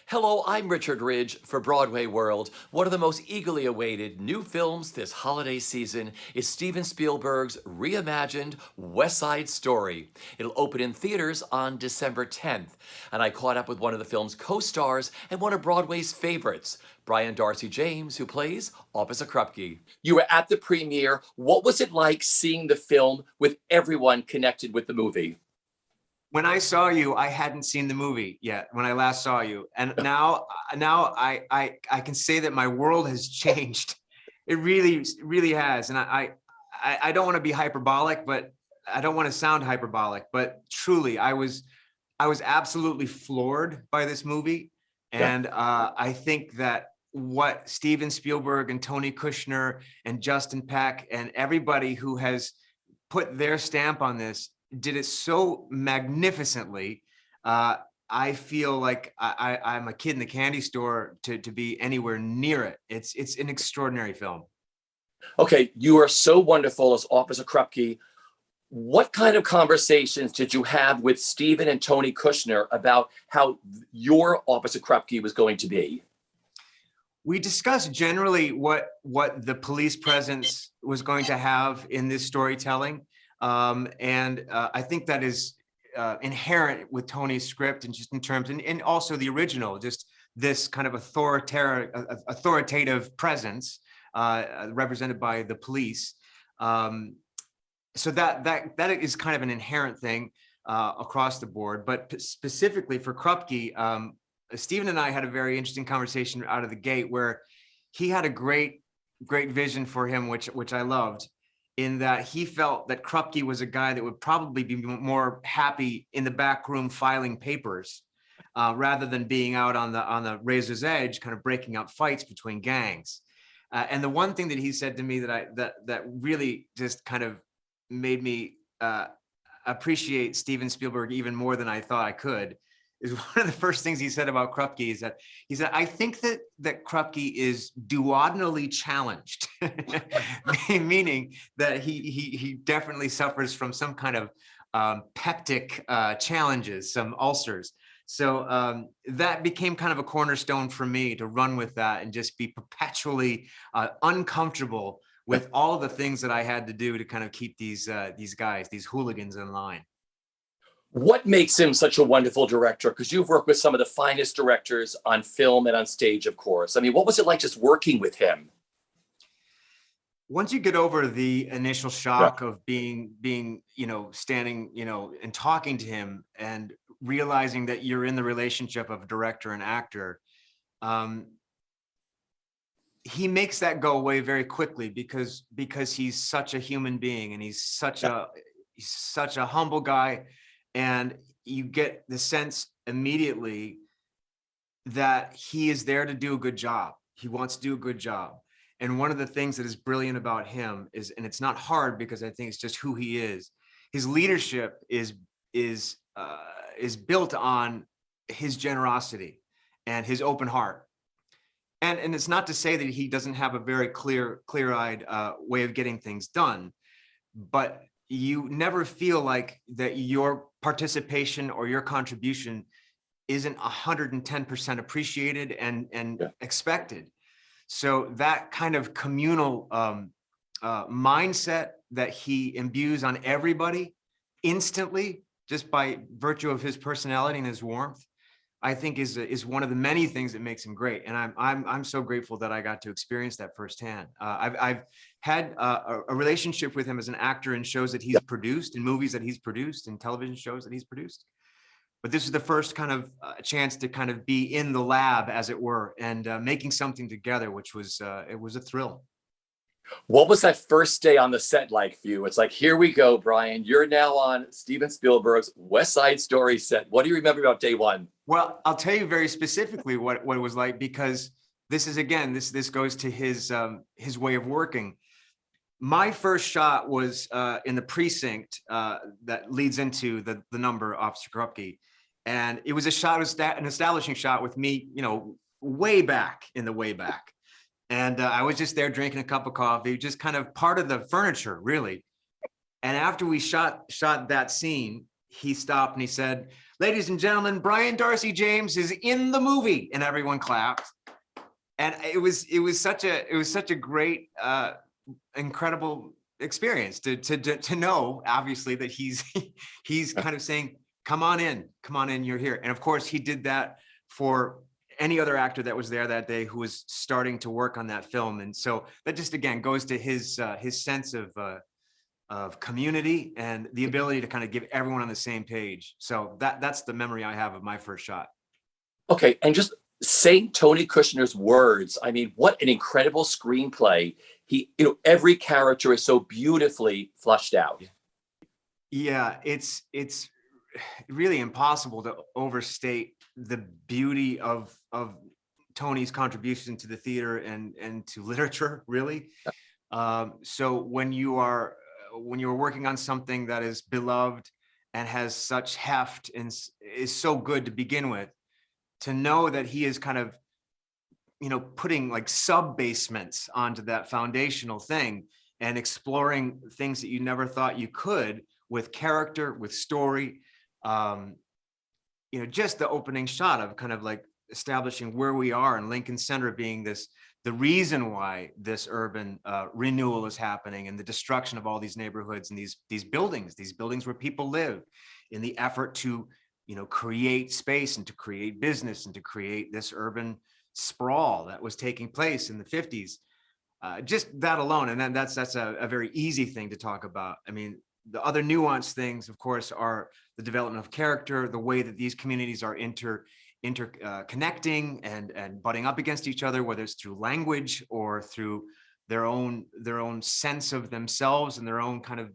Hello, I'm Richard Ridge for Broadway World. One of the most eagerly awaited new films this holiday season is Steven Spielberg's reimagined West Side Story. It'll open in theaters on December 10th, and I caught up with one of the film's co-stars and one of Broadway's favorites, Brian Darcy James, who plays Officer Krupke. You were at the premiere. What was it like seeing the film with everyone connected with the movie? When I saw you, I hadn't seen the movie yet when I last saw you. And now I can say that my world has changed. It really has. And I don't want to be hyperbolic, but I don't want to sound hyperbolic, but truly I was absolutely floored by this movie. And I think that what Steven Spielberg and Tony Kushner and Justin Peck and everybody who has put their stamp on this did it so magnificently. I feel like I'm a kid in the candy store to be anywhere near it. It's an extraordinary film. Okay, you are so wonderful as Officer Krupke. What kind of conversations did you have with Stephen and Tony Kushner about how your Officer Krupke was going to be? We discussed generally what the police presence was going to have in this storytelling. I think that is inherent with Tony's script, and just in terms, and also the original, just this kind of authoritative presence represented by the police. So that is kind of an inherent thing across the board. But specifically for Krupke, Stephen and I had a very interesting conversation out of the gate where he had a great vision for him, which I loved, in that he felt that Krupke was a guy that would probably be more happy in the back room filing papers rather than being out on the razor's edge, kind of breaking up fights between gangs. And the one thing that he said to me that really just kind of made me appreciate Steven Spielberg even more than I thought I could is one of the first things he said about Krupke is that he said, I think that Krupke is duodenally challenged, meaning that he definitely suffers from some kind of peptic challenges, some ulcers. So that became kind of a cornerstone for me to run with that and just be perpetually uncomfortable with all the things that I had to do to kind of keep these guys, these hooligans, in line. What makes him such a wonderful director? Because you've worked with some of the finest directors on film and on stage, of course. I mean, what was it like just working with him? Once you get over the initial shock of being, standing, and talking to him and realizing that you're in the relationship of director and actor, he makes that go away very quickly because he's such a human being and he's such a humble guy. And you get the sense immediately that he is there to do a good job. He wants to do a good job. And one of the things that is brilliant about him is, and it's not hard because I think it's just who he is, his leadership is built on his generosity and his open heart. And it's not to say that he doesn't have a very clear-eyed way of getting things done, but you never feel like that your participation or your contribution isn't 110% appreciated and expected. So that kind of communal mindset that he imbues on everybody instantly, just by virtue of his personality and his warmth, I think is one of the many things that makes him great. And I'm so grateful that I got to experience that firsthand. I've had a relationship with him as an actor in shows that he's produced, in movies that he's produced, in television shows that he's produced. But this is the first kind of chance to kind of be in the lab, as it were, and making something together, which was it was a thrill. What was that first day on the set like for you? It's like, here we go, Brian. You're now on Steven Spielberg's West Side Story set. What do you remember about day one? Well, I'll tell you very specifically what it was like, because this is, again, this goes to his way of working. My first shot was in the precinct that leads into the number Officer Krupke. And it was an establishing shot with me, way back in the way back. And I was just there drinking a cup of coffee, just kind of part of the furniture, really. And after we shot that scene, he stopped and he said, ladies and gentlemen, Brian Darcy James is in the movie, and everyone clapped. And it was such a great, incredible experience to know, obviously, that he's kind of saying, come on in, you're here. And of course, he did that for any other actor that was there that day who was starting to work on that film. And so that just, again, goes to his sense of community and the ability to kind of get everyone on the same page. So that's the memory I have of my first shot. Okay, and just saying Tony Kushner's words, I mean, what an incredible screenplay. Every character is so beautifully fleshed out. Yeah, it's really impossible to overstate the beauty of Tony's contribution to the theater and to literature, really. So when you're working on something that is beloved and has such heft and is so good to begin with, to know that he is kind of, putting like sub-basements onto that foundational thing and exploring things that you never thought you could with character, with story, just the opening shot of kind of like establishing where we are in Lincoln Center being the reason why this urban renewal is happening, and the destruction of all these neighborhoods and these buildings where people live, in the effort to create space and to create business and to create this urban sprawl that was taking place in the 50s. Just that alone, and then that's a very easy thing to talk about. I mean, the other nuanced things, of course, are the development of character, the way that these communities are interconnecting and butting up against each other, whether it's through language or through their own sense of themselves and their own kind of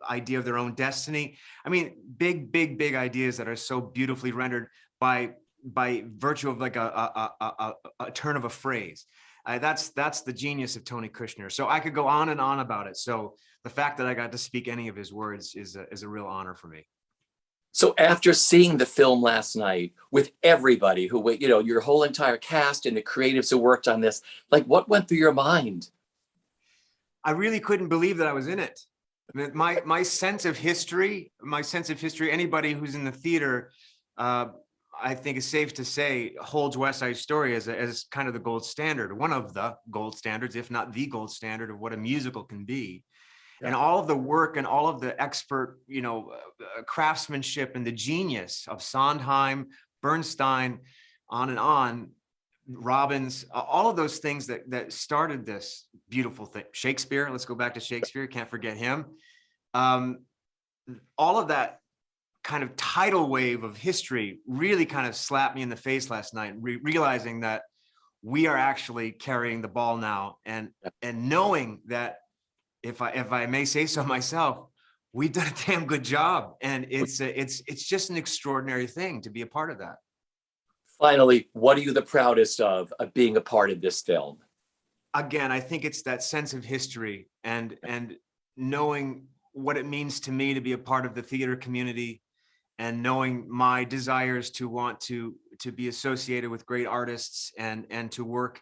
idea of their own destiny. I mean, big ideas that are so beautifully rendered by virtue of like a turn of a phrase. That's the genius of Tony Kushner. So I could go on and on about it. So the fact that I got to speak any of his words is a real honor for me. So after seeing the film last night with everybody who, your whole entire cast and the creatives who worked on this, like, what went through your mind? I really couldn't believe that I was in it. I mean, my sense of history, anybody who's in the theater, I think it's safe to say, holds West Side Story as kind of the gold standard, one of the gold standards, if not the gold standard of what a musical can be. Yeah. And all of the work and all of the expert, craftsmanship and the genius of Sondheim, Bernstein, on and on, Robbins, all of those things that started this beautiful thing. Shakespeare, let's go back to Shakespeare, can't forget him. All of that kind of tidal wave of history really kind of slapped me in the face last night, realizing that we are actually carrying the ball now, and knowing that, if I may say so myself, we've done a damn good job, and it's just an extraordinary thing to be a part of that. Finally, what are you the proudest of being a part of this film? Again, I think it's that sense of history and knowing what it means to me to be a part of the theater community, and knowing my desires to want to be associated with great artists and to work,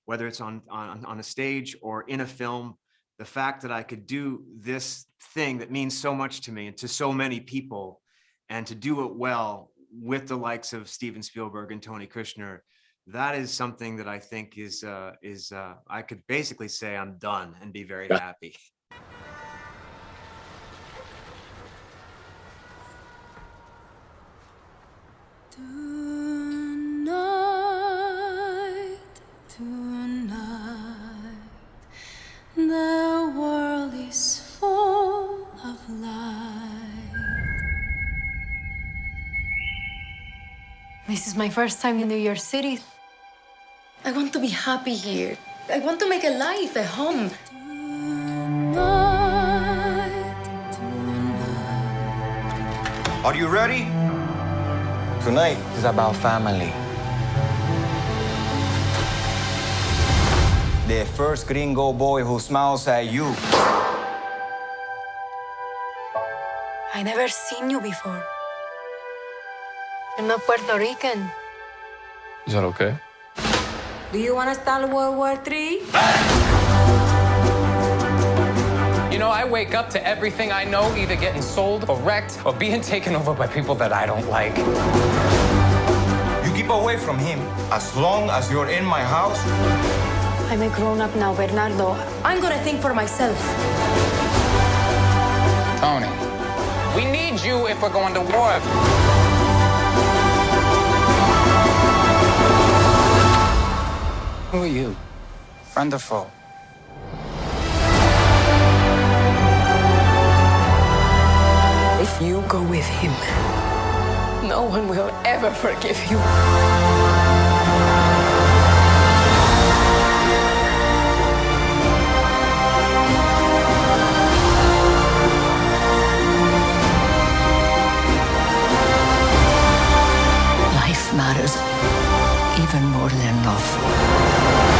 whether it's on a stage or in a film. The fact that I could do this thing that means so much to me and to so many people, and to do it well with the likes of Steven Spielberg and Tony Kushner, that is something that I think is I could basically say I'm done and be very happy. Tonight, the world is full of light. This is my first time in New York City. I want to be happy here. I want to make a life, a home. Are you ready? Tonight is about family. The first gringo boy who smiles at you. I never seen you before. You're not Puerto Rican. Is that okay? Do you want to start World War III? You know, I wake up to everything I know either getting sold or wrecked or being taken over by people that I don't like. You keep away from him as long as you're in my house. I'm a grown-up now, Bernardo. I'm gonna think for myself. Tony, we need you if we're going to war. Who are you? Friend or foe? If you go with him, no one will ever forgive you. Life matters even more than love.